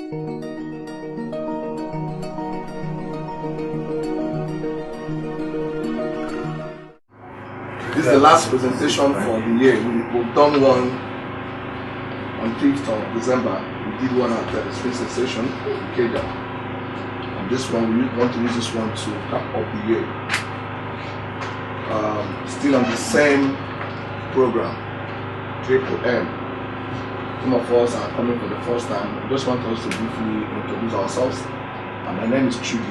This is the last presentation for the year. We've done one on 5th of December. We did one at the Space Station in Kenya. And this one, we want to use this one to cap up the year. Still on the same program, Triple M. Some of us are coming for the first time. I just want us to briefly introduce ourselves. My name is Chudi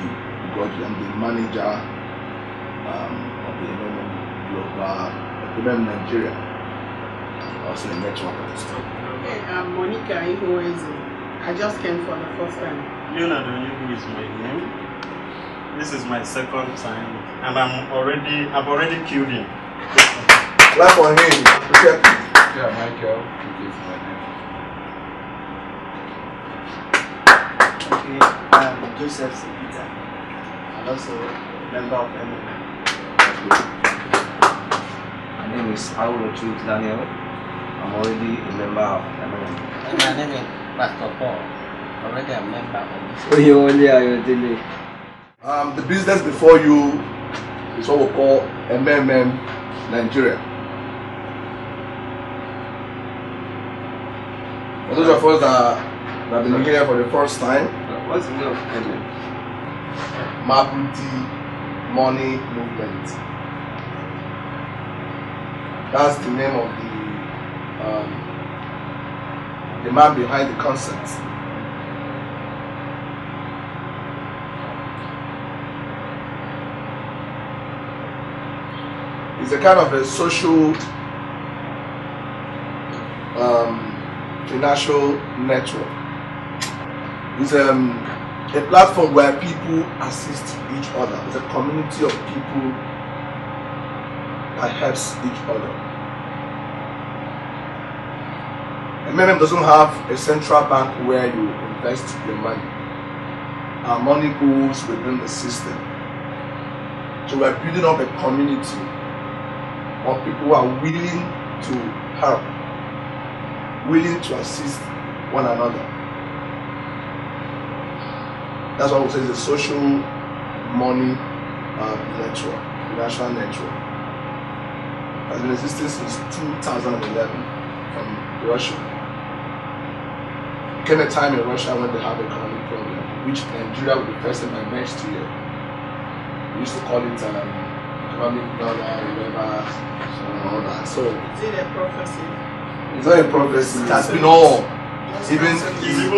Ugoji. I'm the manager of the MMM Global, MMM Nigeria, also a network artist. Okay, I'm Monica Ihoeze. I just came for the first time. Leonardo Onyewu is my name. This is my second time, and I've already killed him. Clap for him. Yeah, Michael is my name. Okay, I'm Joseph Sepita, and also a member of MMM. My name is Auluchu Daniel. I'm already a member of MMM. And my name is Pastor Paul, already a member of this. The business before you is what we call MMM Nigeria. For those of us that have been here for the first time, What's the name of MMM? Mabuti Money Movement. That's the name of the man behind the concept. It's a kind of a social financial network. It's a platform where people assist each other. It's a community of people that helps each other. MMM doesn't have a central bank where you invest your money. Our money goes within the system. So we're building up a community of people who are willing to help, willing to assist one another. That's why we say it's a social money network, financial network. It has been existing since 2011 from Russia. There came a time in Russia when they have economic problem, which Nigeria will be facing by next year. We used to call it economic dollar, whatever, and all that. So Is it a prophecy? it's not a prophecy. It has been all. Even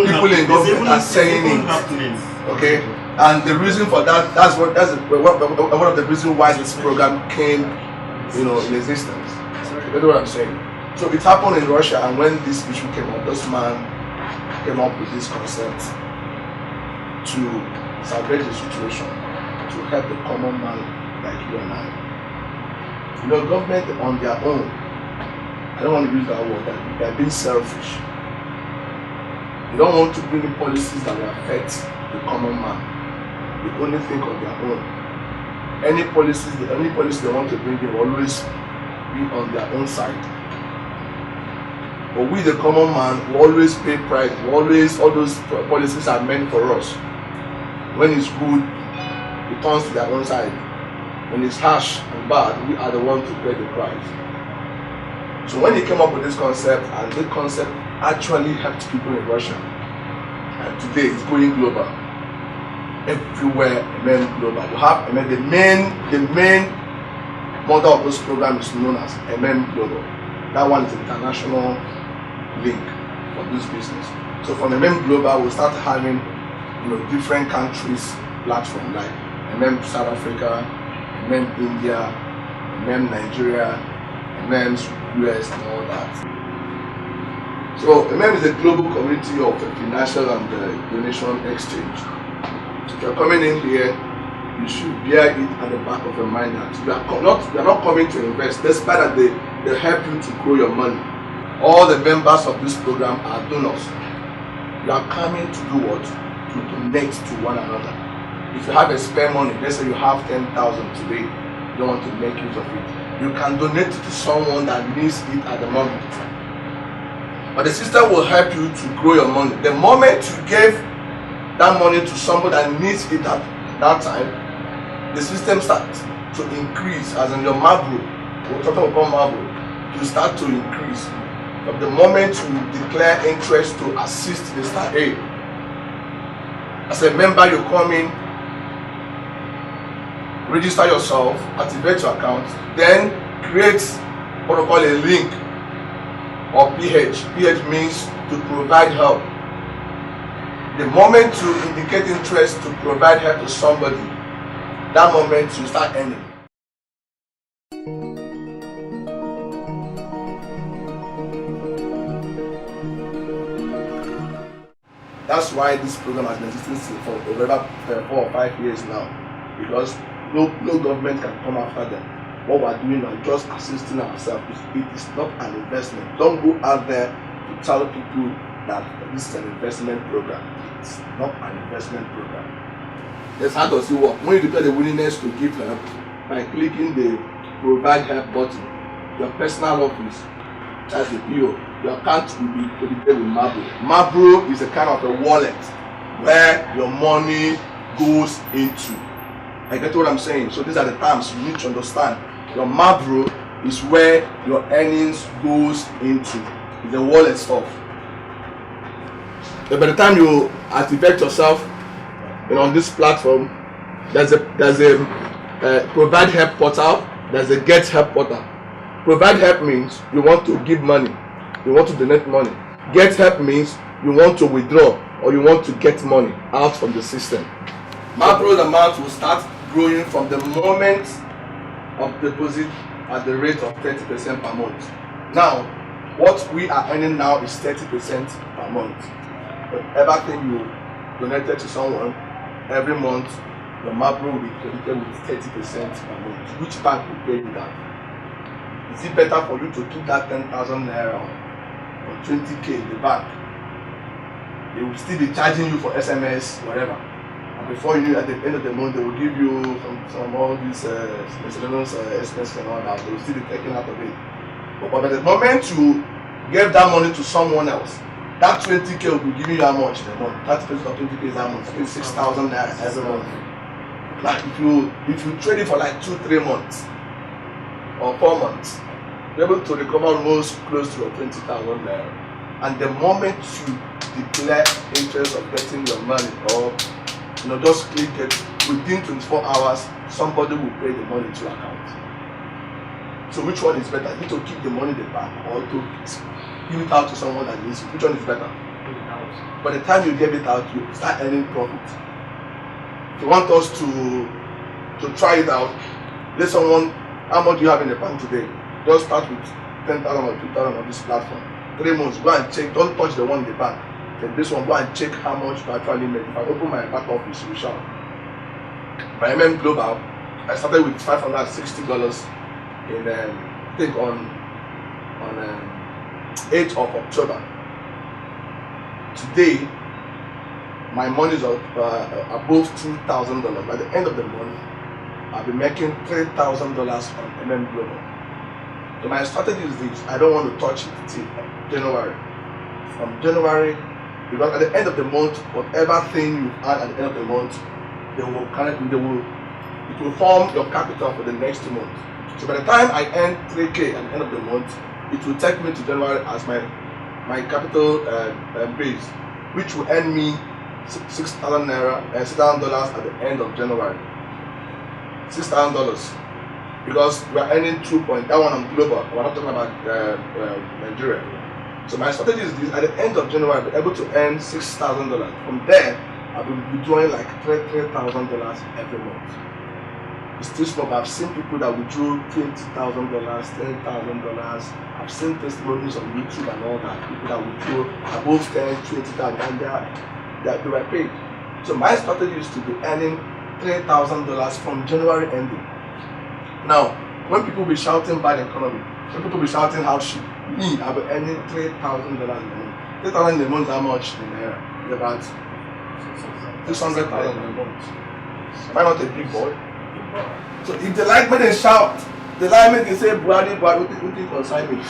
people in government are saying it. Okay, and the reason for that's one of the reasons why this program came, in existence. You know what I'm saying? So it happened in Russia, and when this issue came up, this man came up with this concept to salvage the situation, to help the common man like you and I. Government on their own, I don't want to use that word, they're being selfish. They don't want to bring in policies that will affect the common man. They only think of their own. Any policies they want to bring in will always be on their own side. But we, the common man, will always pay price. All those policies are meant for us. When it's good, it turns to their own side. When it's harsh and bad, we are the ones to pay the price. So when he came up with this concept, and this concept actually helped people in Russia, and today it's going global. Everywhere, MMM Global. You have the main model of this program is known as MMM Global. That one is international link for this business. So from MMM Global, we'll start having different countries platform like MMM South Africa, MMM India, MMM Nigeria, MMM US, and all that. So MMM is a global community of financial and donation exchange. So if you're coming in here, you should bear it at the back of your mind that you are not coming to invest, despite that they help you to grow your money. All the members of this program are donors. You are coming to do what? To donate to one another. If you have a spare money, let's say you have 10,000 today, you don't want to make use of it, you can donate it to someone that needs it at the moment. But the system will help you to grow your money. The moment you give that money to somebody that needs it at that time, the system starts to increase, as in your marble, we're talking about marble, to start to increase. But the moment you declare interest to assist, they start, hey, as a member, you come in, register yourself, activate your account, then create what we call a link or PH. PH means to provide help. The moment you indicate interest to provide help to somebody, that moment you start earning. That's why this program has been existing for over 4 or 5 years now, because no government can come after them. What we're doing now is just assisting ourselves. It is not an investment. Don't go out there to tell people that this is an investment program. It's not an investment program. That's how does it work. When you declare the willingness to give help by clicking the provide help button, your personal office, that's the PO, your account will be credited with Marble. Marble is a kind of a wallet where your money goes into. I get what I'm saying. So these are the terms you need to understand. Your Marble is where your earnings goes into. It's the wallet stuff. But by the time you activate yourself, on this platform, there's a provide help portal, there's a get help portal. Provide help means you want to give money, you want to donate money. Get help means you want to withdraw or you want to get money out from the system. Marble's amount will start growing from the moment of deposit at the rate of 30% per month. Now, what we are earning now is 30% per month. But everything you donated to someone, every month, the Marble will be credited with 30% per month. Which bank will pay you that? Is it better for you to keep that 10,000 naira or 20k in the bank? They will still be charging you for SMS, whatever. And before you know, at the end of the month, they will give you some all these miscellaneous expenses and all that. They will still be taken out of it. But by the moment you give that money to someone else, that 20k will be giving you how much in a month? 30% of 20k is how much? It's 6,000 naira every month. Like if you trade it for like 2-3 months or 4 months, you're able to recover almost close to your 20,000 naira. And the moment you declare interest of getting your money, or just click it, within 24 hours, somebody will pay the money to your account. So which one is better? You to keep the money in the bank or to give it out to someone that needs it? Which one is better? By the time you give it out, you start earning profit. If you want us to try it out, let someone, how much do you have in the bank today? Just start with 10,000 or 2,000 on this platform. 3 months, go and check. Don't touch the one in the bank. Then this one, go and check how much you actually make. If I open my back office, we shall. By MM Global, I started with $560 in I think on 8th of October. Today, my money is above $2,000. By the end of the month, I'll be making $3,000 on MM Global. So my strategy is this: I don't want to touch it till January. From January, because at the end of the month, whatever thing you add at the end of the month, it will form your capital for the next 2 months. So by the time I earn 3k at the end of the month, it will take me to January as my capital base, which will earn me $6,000 at the end of January. $6,000. Because we are earning 2 point. That one on global. We're not talking about Nigeria. So my strategy is this: at the end of January, I'll be able to earn $6,000. From there, I'll be withdrawing like $3,000 every month. It's still small, but I've seen people that withdraw $20,000, $10,000. I've seen testimonies on YouTube and all that. People that withdraw above $10,000, $20,000, and they were paid. So my strategy is to be earning $3,000 from January ending. Now, when people be shouting bad economy, when people be shouting how shit, me, I'll be earning $3,000 in a month. $3,000 in a month, how much in Naira? It's about $600,000 in a month. Am I not a big boy? So if they like me, they shout. They like me, they say, Buhari, what do you concern me?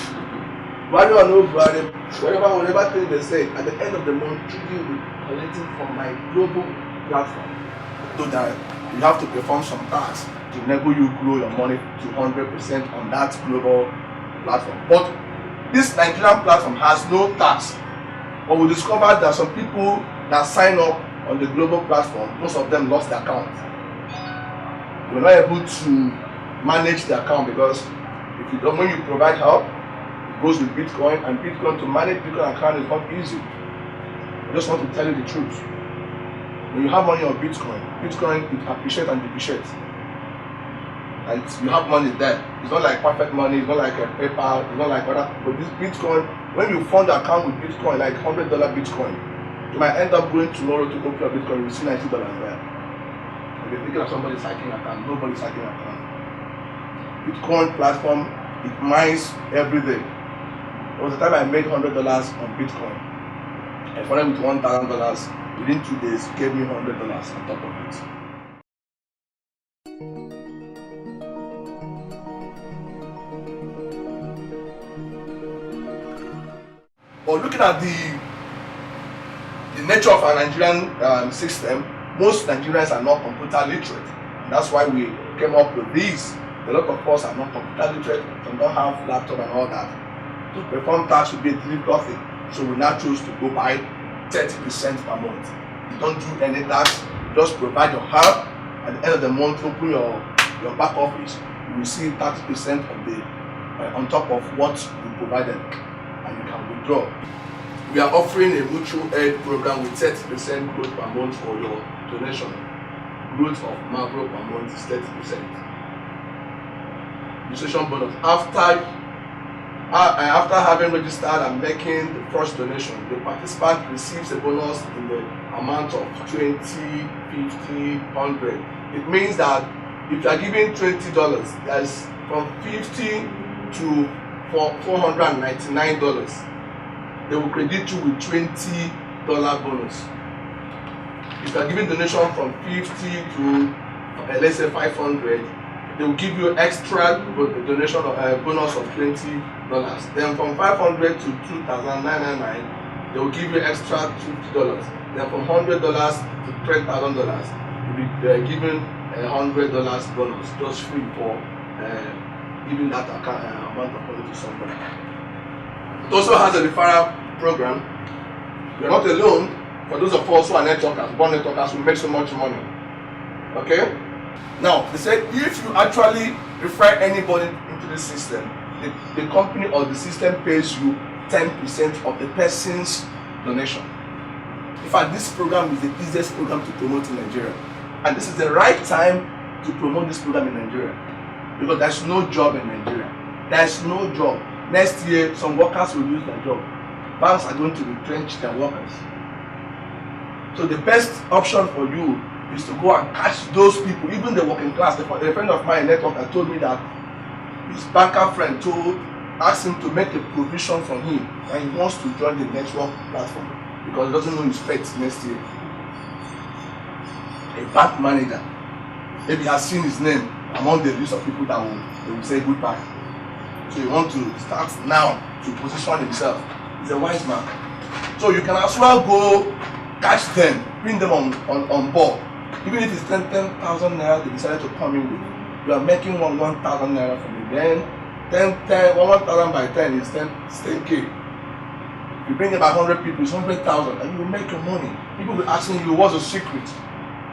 Value or no value, whatever thing they say, at the end of the month, Trudy will be collecting from my global platform. So that you have to perform some tasks to enable you grow your money to 100% on that global platform. But this Nigerian platform has no tax. But we discovered that some people that sign up on the global platform, most of them lost their account. They were not able to manage the account because if you don't, when you provide help, it goes with Bitcoin, and Bitcoin, to manage Bitcoin account is not easy. I just want to tell you the truth. When you have money on Bitcoin, it appreciates and depreciates. And you have money there. It's not like perfect money, it's not like a PayPal, it's not like other. But this Bitcoin, when you fund an account with Bitcoin, like $100 Bitcoin, you might end up going tomorrow to open your Bitcoin, you see $90 there. If you're thinking of somebody's hacking account, nobody's hacking account. Bitcoin platform, it mines every day. There was a time I made $100 on Bitcoin. I funded with $1,000. Within 2 days, it gave me $100 on top of it. But looking at the nature of our Nigerian system, most Nigerians are not computer literate. And that's why we came up with these. A lot of us are not computer literate, and don't have laptop and all that. To perform tasks would be a difficult thing. So we now choose to go by 30% per month. You don't do any tax, just provide your help. At the end of the month, open your back office. You receive 30% of the on top of what you provided, and you can withdraw. We are offering a mutual aid program with 30% growth per month for your donation. Growth of macro per month is 30%. Registration bonus. After having registered and making the first donation, the participant receives a bonus in the amount of 20, 50, 100. It means that if you are giving $20, that's from $50 to $499. They will credit you with $20 bonus. If you are giving donation from 50 to let's say 500, they will give you extra donation bonus of $20. Then from 500 to 2,999, they will give you extra $50. Then from $100 to $10,000, you'll be given $100 bonus just free for giving that amount of money to somebody. It also has a referral program. You're not alone. For those of us who are networkers, born networkers, who make so much money. Okay? Now, they said if you actually refer anybody into the system, the company or the system pays you 10% of the person's donation. In fact, this program is the easiest program to promote in Nigeria. And this is the right time to promote this program in Nigeria. Because there's no job in Nigeria. There's no job. Next year, some workers will lose their job. Banks are going to retrench their workers. So the best option for you is to go and catch those people, even the working class. A friend of mine, a networker, told me that his banker friend asked him to make a provision for him, and he wants to join the network platform because he doesn't know his fate next year. A bank manager, maybe has seen his name among the list of people that will say goodbye. So he wants to start now to position himself. He's a wise man. So you can as well go catch them, bring them on board. Even if it's 10,000 naira they decided to come in with, you are making 1,000 naira from it. Then 1,000 by 10 is 10k. You bring about 100 people, it's 100,000, and you will make your money. People will be asking you what's the secret.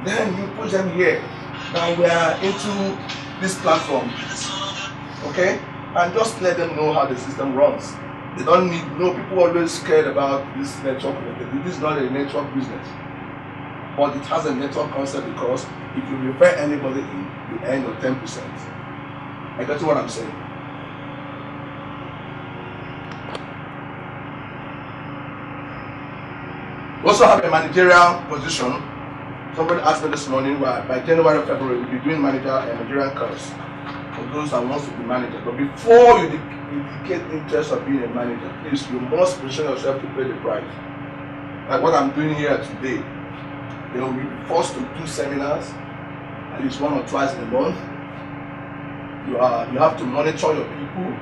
Then you push them here. Now we are into this platform, okay? And just let them know how the system runs. They don't need, people always scared about this network. This is not a network business, but it has a network concept because if you refer anybody in, you earn your 10%. I got you what I'm saying. We also have a managerial position. Somebody asked me this morning, by January or February, we'll be doing managerial course for those that wants to be manager. But before you get interest of being a manager, please, you must position yourself to pay the price. Like what I'm doing here today, they will be forced to do seminars at least 1 or twice in a month. You have to monitor your people.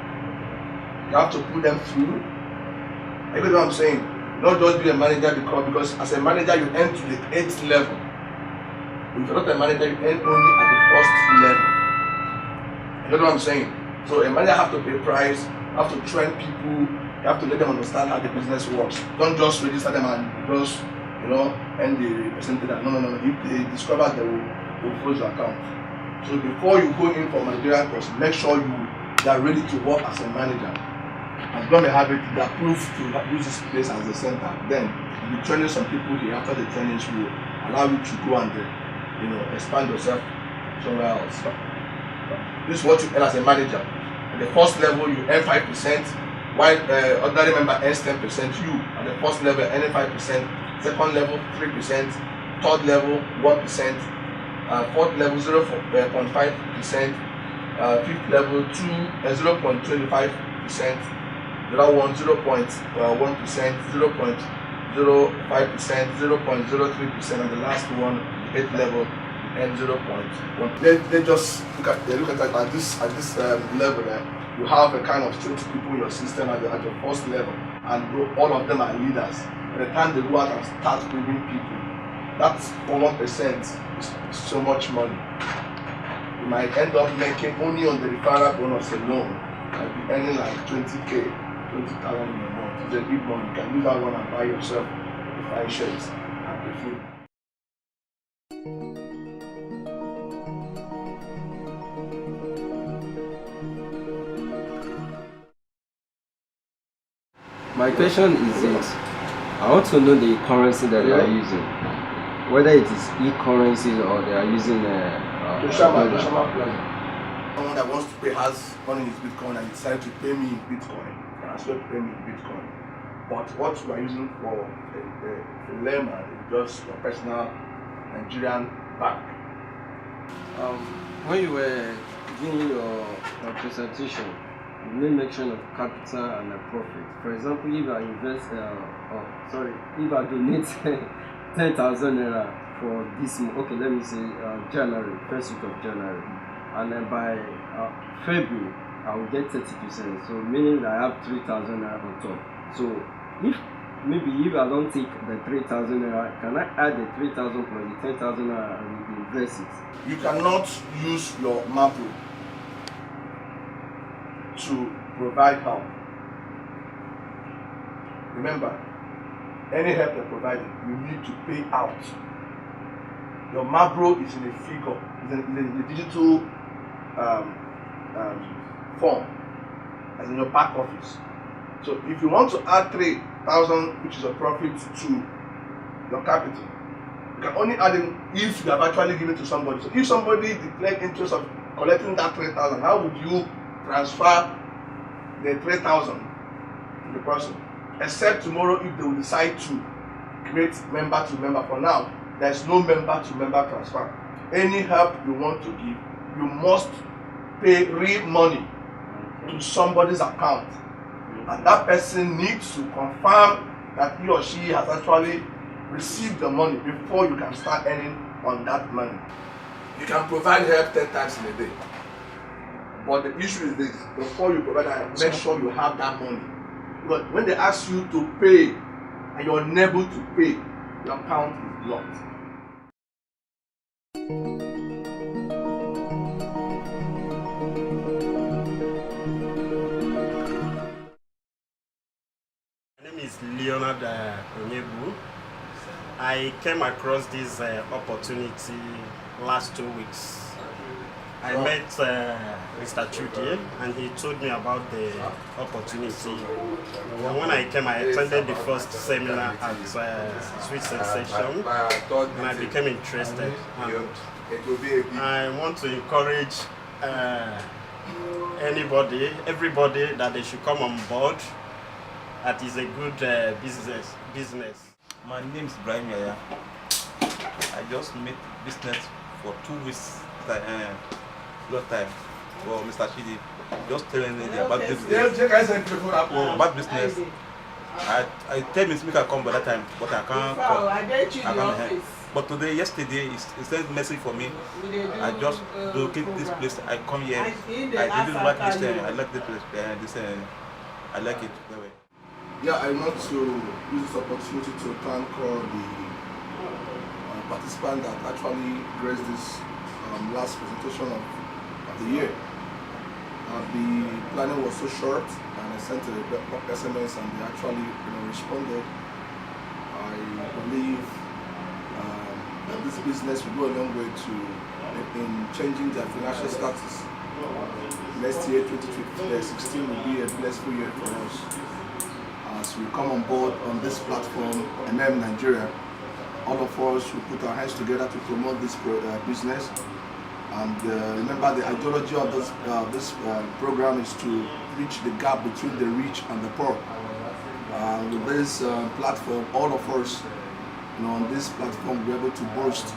You have to put them through. You get what I'm saying? Not just be a manager because as a manager you end to the 8th level. If you're not a manager, you end only at the 1st level. You get what I'm saying? So a manager have to pay price, have to train people, you have to let them understand how the business works. Don't just register them and just, end the percentage. No. If they discover, they will close your account. So before you go in for managerial course, make sure you are ready to work as a manager. As long as you have it, they approve to use this place as a center. Then you'll be training some people here. After the trainings will allow you to go and expand yourself somewhere else. This is what you earn as a manager. At the first level, you earn 5%, while ordinary member earns 10%. You at the first level earning 5%, second level 3%, third level 1%, fourth level 0.5%, fifth level 0.25%, the other one 0.1%, 0.05%, 0.03%, and the last one, the 8th level, and 0.1. They just look at this level there. You have a kind of 20 people in your system at your first level, and all of them are leaders. By the time they go out and start bringing people, that's 1% is so much money. You might end up making only on the referral bonus alone, might be earning like 20,000 in a month. It's a big money. You can use that one and buy yourself the 5 shirts and the food. My question is this: I want to know the currency that they are using, whether it is e-currencies or they are using Someone that wants to pay has money in his Bitcoin and decided to pay me in Bitcoin, and as well pay me in Bitcoin. But what you are using for a layman is just your personal Nigerian bank. When you were doing your presentation, you made mention of capital and profit. For example, if I invest, if I donate 10,000 naira for this month, okay, let me say January, first week of January, and then by February, I will get 30%. So meaning I have 3,000 naira on top. So if I don't take the 3,000 naira, can I add the 3,000 plus the 10,000 naira and invest it? You cannot use your Mapro to provide help. Remember, any help you're providing, you need to pay out. Your Mapro is in a figure, it's in a digital form, as in your back office. So if you want to add 3,000, which is a profit, to your capital, you can only add in if you have actually given to somebody. So if somebody declared interest of collecting that 3,000, how would you transfer the 3,000 to the person? Except tomorrow if they will decide to create member to member. For now, there is no member to member transfer. Any help you want to give, you must pay real money to somebody's account, and that person needs to confirm that he or she has actually received the money before you can start earning on that money. You can provide help 10 times in a day, but the issue is this: before you provide that, make sure you have that money. Because when they ask you to pay and you're unable to pay, your account is blocked. My name is Leonard Onyebu. I came across this opportunity last 2 weeks. I met Mr. Chudi and he told me about the opportunity. And when I came, I attended the first seminar at Sweet Sensation and I became interested. And I want to encourage everybody that they should come on board. That is a good business. My name is Brian Yaya. I just made business for 2 weeks. Time for Mr. Chidi, just telling me about business. About business. I tell Miss Mika come by that time, but I can't come. I can't. But yesterday, he sent a message for me. I just locate this place. I come here. I didn't like this. I like this place. I like it that way. Yeah, I want to use this opportunity to thank all the participants that actually graced this last presentation of the year. The planning was so short, and I sent a SMS and they actually responded. I believe that this business will go a long way in changing their financial status. Next year, 2016, will be a blissful year for us. As we come on board on this platform, Nigeria, all of us will put our hands together to promote this business. And remember, the ideology of this program is to bridge the gap between the rich and the poor. With this platform, all of us on this platform will be able to boast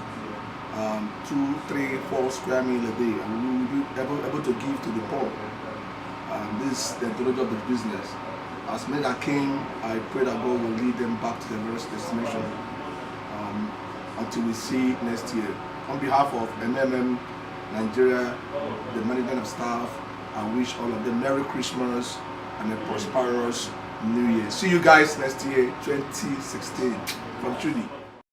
2, 3, 4 square meal a day, and we will be able to give to the poor. This is the ideology of the business. As many that came, I pray that God will lead them back to their various destination until we see next year. On behalf of MMM Nigeria, the management of staff, I wish all of them Merry Christmas and a prosperous New Year. See you guys next year, 2016, from Trudy.